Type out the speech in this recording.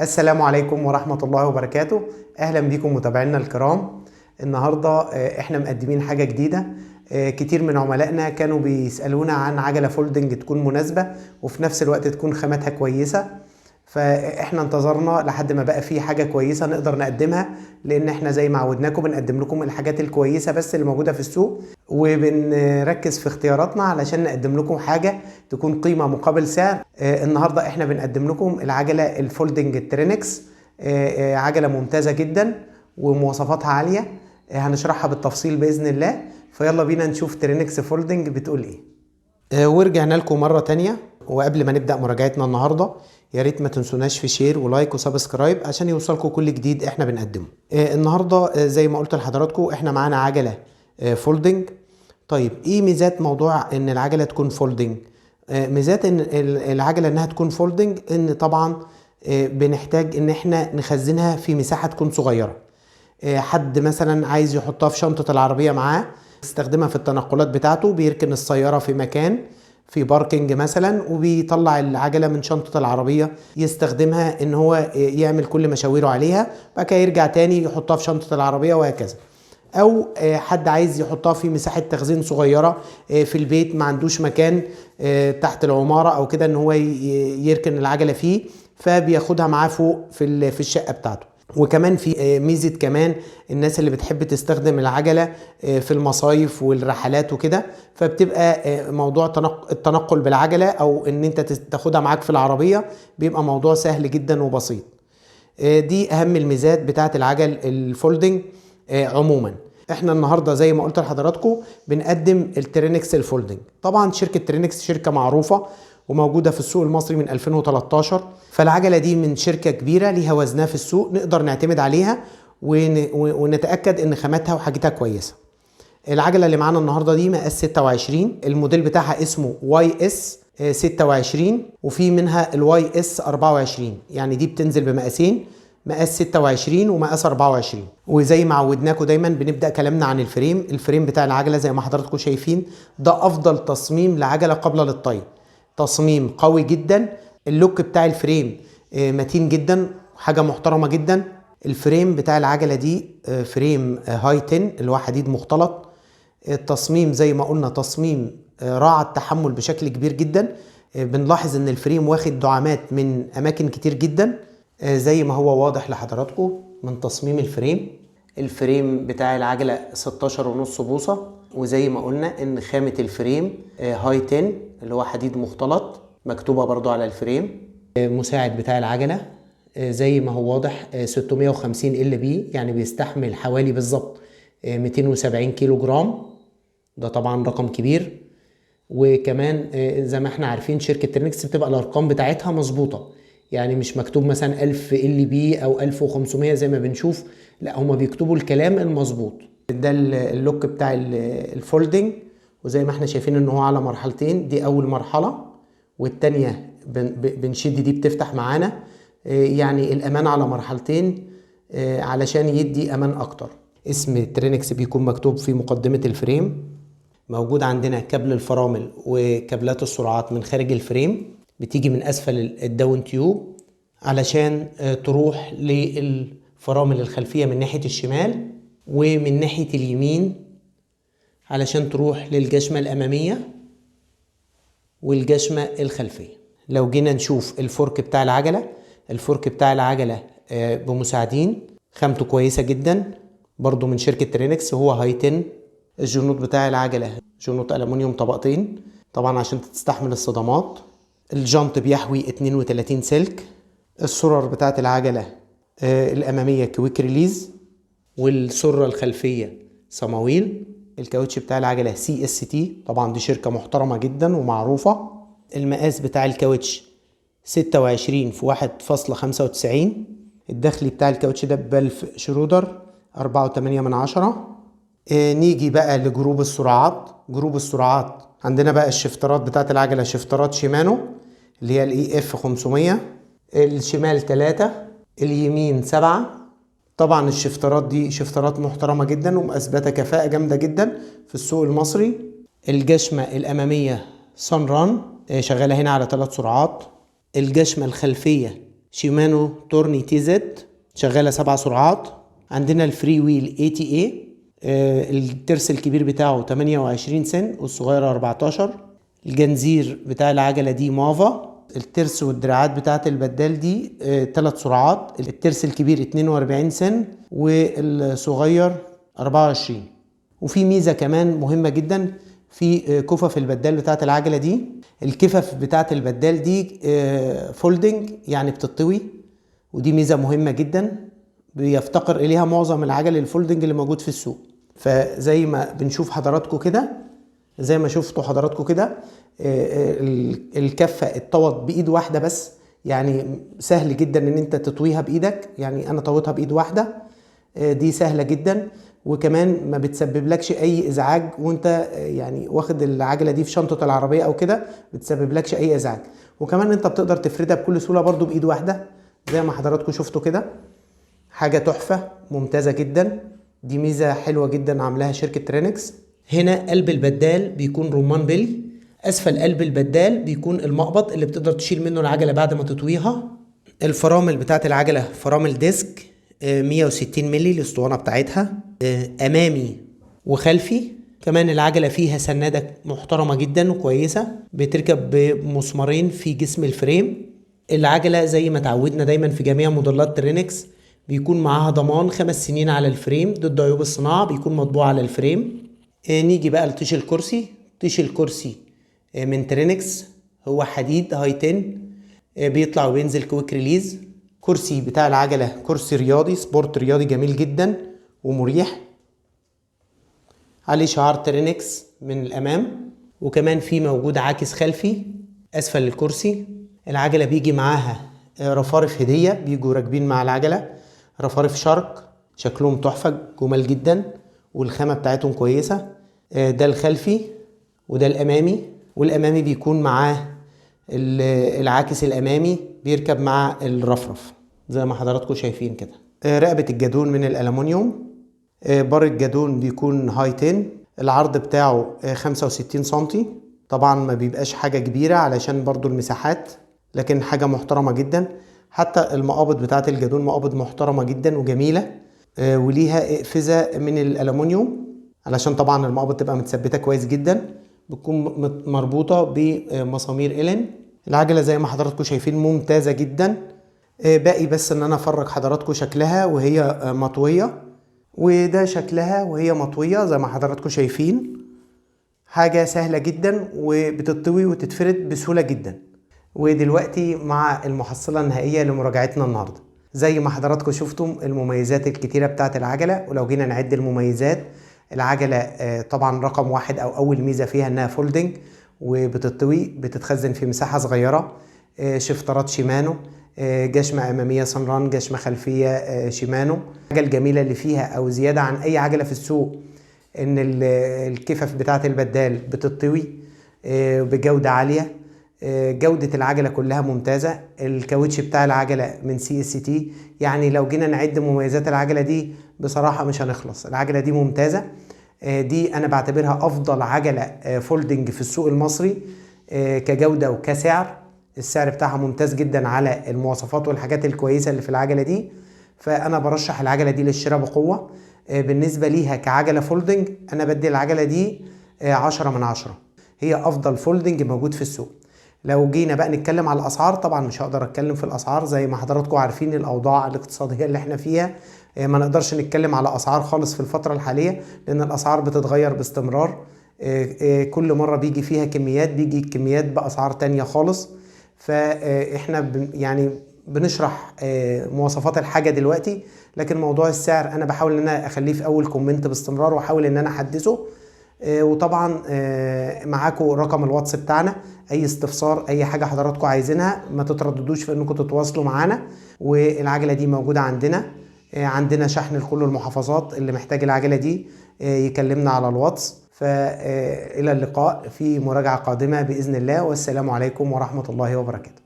السلام عليكم ورحمة الله وبركاته. أهلا بكم متابعينا الكرام. النهاردة احنا مقدمين حاجة جديدة. كتير من عملائنا كانوا بيسألونا عن عجلة فولدنج تكون مناسبة وفي نفس الوقت تكون خاماتها كويسة، فاحنا انتظرنا لحد ما بقى في حاجة كويسة نقدر نقدمها، لان احنا زي ما عودناكم بنقدم لكم الحاجات الكويسة بس اللي موجودة في السوق، وبنركز في اختياراتنا علشان نقدم لكم حاجة تكون قيمة مقابل سعر. النهاردة احنا بنقدم لكم العجلة الفولدنج الترينكس، عجلة ممتازة جدا ومواصفاتها عالية. هنشرحها بالتفصيل بإذن الله، فيلا بينا نشوف ترينكس فولدنج بتقول ايه. ورجعنا لكم مرة تانية، وقبل ما نبدأ مراجعتنا النهاردة يا ريت ما تنسوناش في شير ولايك وسبسكرايب عشان يوصلكم كل جديد احنا بنقدمه. النهاردة زي ما قلت لحضراتكم احنا معانا عجلة فولدنج. طيب ايه ميزات موضوع ان العجلة تكون فولدنج؟ ميزات ان العجلة انها تكون فولدنج ان طبعا بنحتاج ان احنا نخزنها في مساحة تكون صغيرة. حد مثلا عايز يحطها في شنطة العربية معاه يستخدمها في التنقلات بتاعته، بيركن السيارة في مكان في باركينج مثلا وبيطلع العجلة من شنطة العربية يستخدمها ان هو يعمل كل مشاويره عليها، بعد كده يرجع تاني يحطها في شنطة العربية وهكذا. او حد عايز يحطها في مساحة تخزين صغيرة في البيت، ما عندوش مكان تحت العمارة او كده ان هو يركن العجلة فيه، فبياخدها معاه فوق في الشقة بتاعته. وكمان في ميزة كمان الناس اللي بتحب تستخدم العجلة في المصايف والرحلات وكده، فبتبقى موضوع التنقل بالعجلة او ان انت تاخدها معاك في العربية بيبقى موضوع سهل جدا وبسيط. دي اهم الميزات بتاعة العجل الفولدنج. عموما احنا النهارده زي ما قلت لحضراتكم بنقدم الترينكس الفولدنج. طبعا شركة ترينكس شركة معروفة وموجودة في السوق المصري من 2013، فالعجلة دي من شركة كبيرة ليها وزنها في السوق نقدر نعتمد عليها ونتأكد ان خاماتها وحاجتها كويسة. العجلة اللي معانا النهاردة دي مقاس 26، الموديل بتاعها اسمه واي اس 26، وفي منها الواي اس 24، يعني دي بتنزل بمقاسين، مقاس 26 ومقاس 24. وزي ما عودناكم دايما بنبدأ كلامنا عن الفريم بتاع العجلة زي ما حضراتكم شايفين ده افضل تصميم لعجلة قابلة للطي، تصميم قوي جدا. اللوك بتاع الفريم متين جدا، حاجة محترمة جدا. الفريم بتاع العجلة دي فريم هاي 10 اللي هو حديد مختلط. التصميم زي ما قلنا تصميم راعى التحمل بشكل كبير جدا. بنلاحظ ان الفريم واخد دعامات من اماكن كتير جدا زي ما هو واضح لحضراتكم من تصميم الفريم بتاع العجلة 16.5 بوصة، وزي ما قلنا ان خامة الفريم هاي 10 اللي هو حديد مختلط، مكتوبة برضو على الفريم. مساعد بتاع العجلة زي ما هو واضح 650 ال بي، يعني بيستحمل حوالي بالظبط 270 كيلو جرام، ده طبعا رقم كبير. وكمان زي ما احنا عارفين شركة ترينكس بتبقى الارقام بتاعتها مظبوطة، يعني مش مكتوب مثلا 1000 ال بي او 1500 زي ما بنشوف، لا هما بيكتبوا الكلام المظبوط. ده اللوك بتاع الفولدنج، وزي ما احنا شايفين ان هو على مرحلتين، دي اول مرحلة والتانية بنشد دي بتفتح معانا، يعني الامان على مرحلتين علشان يدي امان اكتر. اسم ترينكس بيكون مكتوب في مقدمة الفريم. موجود عندنا كابل الفرامل وكابلات السرعات من خارج الفريم، بتيجي من اسفل الداون تيوب علشان تروح للفرامل الخلفية من ناحية الشمال ومن ناحية اليمين علشان تروح للجشمة الأمامية والجشمة الخلفية. لو جينا نشوف الفورك بتاع العجلة بمساعدين، خامته كويسة جدا برضو من شركة ترينكس، هو هاي 10. الجنوط بتاع العجلة جنوط ألمونيوم طبقتين طبعا عشان تستحمل الصدمات. الجنط بيحوي 32 سلك. السرر بتاعت العجلة الأمامية كويك ريليز، والسرة الخلفية صمويل. الكاوتش بتاع العجلة سي اس تي، طبعا دي شركة محترمة جدا ومعروفة. المقاس بتاع الكاوتش 26 في 1.95. الداخلي بتاع الكاوتش ده ببلف شرودر 4.8. نيجي بقى لجروب السرعات. عندنا بقى الشفترات بتاعت العجلة شفترات شيمانو اللي هي الاي اف 500، الشمال 3 اليمين 7. طبعا الشفترات دي شفترات محترمة جدا ومثبتة كفاءة جامدة جدا في السوق المصري. الجشمة الأمامية سان ران شغالة هنا على 3 سرعات. الجشمة الخلفية شيمانو تورني تي زد شغالة 7 سرعات. عندنا الفري ويل اي تي اي، الترس الكبير بتاعه 28 سن والصغيرة 14. الجنزير بتاع العجلة دي مافا. الترس والدراعات بتاعت البدال دي 3 سرعات، الترس الكبير 42 سن والصغير 24. وفي ميزة كمان مهمة جدا في كفف البدال بتاعت العجلة دي. الكفف بتاعت البدال دي فولدنج، يعني بتطوي، ودي ميزة مهمة جدا بيفتقر إليها معظم العجل الفولدنج اللي موجود في السوق. فزي ما بنشوف حضراتكم كده، زي ما شفتوا حضراتكم كده، الكفة اتطوت بإيد واحدة بس، يعني سهل جدا ان انت تطويها بإيدك. يعني انا طويتها بإيد واحدة، دي سهلة جدا، وكمان ما بتسبب لكش اي ازعاج وانت يعني واخد العجلة دي في شنطة العربية او كده، بتسبب لكش اي ازعاج. وكمان انت بتقدر تفردها بكل سهولة برضو بإيد واحدة زي ما حضراتكم شفتوا كده. حاجة تحفة ممتازة جدا، دي ميزة حلوة جدا عاملاها شركة ترينكس. هنا قلب البدال بيكون رمان بلي، اسفل قلب البدال بيكون المقبض اللي بتقدر تشيل منه العجلة بعد ما تطويها. الفرامل بتاعت العجلة فرامل ديسك 160 ملي الاسطوانة بتاعتها، امامي وخلفي. كمان العجلة فيها سنادة محترمة جدا وكويسة، بتركب بمسمارين في جسم الفريم. العجلة زي ما تعودنا دايما في جميع موديلات ترينكس بيكون معاها ضمان 5 سنين على الفريم ضد عيوب الصناعة، بيكون مطبوع على الفريم. نيجي بقى لطيش الكرسي. طيش الكرسي من ترينكس هو حديد هاي 10، بيطلع وبينزل كويك ريليز. كرسي بتاع العجلة كرسي رياضي سبورت رياضي جميل جدا ومريح، عليه شعار ترينكس من الأمام، وكمان في موجود عاكس خلفي أسفل الكرسي. العجلة بيجي معاها رفارف هدية، بيجوا راكبين مع العجلة رفارف شارك، شكلهم تحفة جمال جدا والخامة بتاعتهم كويسة. ده الخلفي وده الأمامي، والأمامي بيكون معاه العاكس الأمامي بيركب مع الرفرف زي ما حضراتكم شايفين كده. رقبة الجادون من الألمونيوم. بار الجادون بيكون هاي 10، العرض بتاعه 65 سنتي. طبعا ما بيبقاش حاجة كبيرة علشان برضو المساحات، لكن حاجة محترمة جدا. حتى المقابض بتاعت الجادون مقابض محترمة جدا وجميلة، وليها اقفزة من الألمونيوم علشان طبعا المقابض تبقى متثبتة كويس جدا، بتكون مربوطة بمسامير إلين. العجلة زي ما حضراتكم شايفين ممتازة جدا. باقي بس ان انا افرج حضراتكم شكلها وهي مطوية، وده شكلها وهي مطوية زي ما حضراتكم شايفين. حاجة سهلة جدا وبتطوي وتتفرد بسهولة جدا. ودلوقتي مع المحصلة النهائية لمراجعتنا النهاردة. زي ما حضراتكم شفتم المميزات الكتيرة بتاعت العجلة، ولو جينا نعد المميزات، العجلة طبعا رقم 1 او اول ميزة فيها انها فولدنج وبتطوي، بتتخزن في مساحة صغيرة. شفترات شيمانو، جشمة أمامية سنران، جشمة خلفية شيمانو. الحاجة الجميلة اللي فيها أو زيادة عن أي عجلة في السوق إن الكفف بتاعة البدال بتطوي بجودة عالية. جودة العجلة كلها ممتازة. الكاوتش بتاع العجلة من CST، يعني لو جينا نعد مميزات العجلة دي بصراحة مش هنخلص. العجلة دي ممتازة، دي أنا بعتبرها أفضل عجلة فولدنج في السوق المصري كجودة وكسعر. السعر بتاعها ممتاز جدا على المواصفات والحاجات الكويسة اللي في العجلة دي، فأنا برشح العجلة دي للشراء بقوة. بالنسبة ليها كعجلة فولدنج أنا بدي العجلة دي 10 من 10، هي أفضل فولدنج موجود في السوق. لو جينا بقى نتكلم على الأسعار، طبعا مش هقدر أتكلم في الأسعار زي ما حضراتكم عارفين الأوضاع الاقتصادية اللي احنا فيها، ما نقدرش نتكلم على أسعار خالص في الفترة الحالية لأن الأسعار بتتغير باستمرار. كل مرة بيجي فيها كميات، بيجي كميات بأسعار تانية خالص. فاحنا يعني بنشرح مواصفات الحاجة دلوقتي، لكن موضوع السعر انا بحاول ان انا اخليه في اول كومنت باستمرار واحاول ان انا احدثه. وطبعا معاكم رقم الواتس بتاعنا، اي استفسار اي حاجة حضراتكم عايزينها ما تترددوش في انكم تتواصلوا معانا. والعجلة دي موجودة عندنا شحن لكل المحافظات. اللي محتاج العجلة دي يكلمنا على الواتس. فإلى اللقاء في مراجعة قادمة بإذن الله، والسلام عليكم ورحمة الله وبركاته.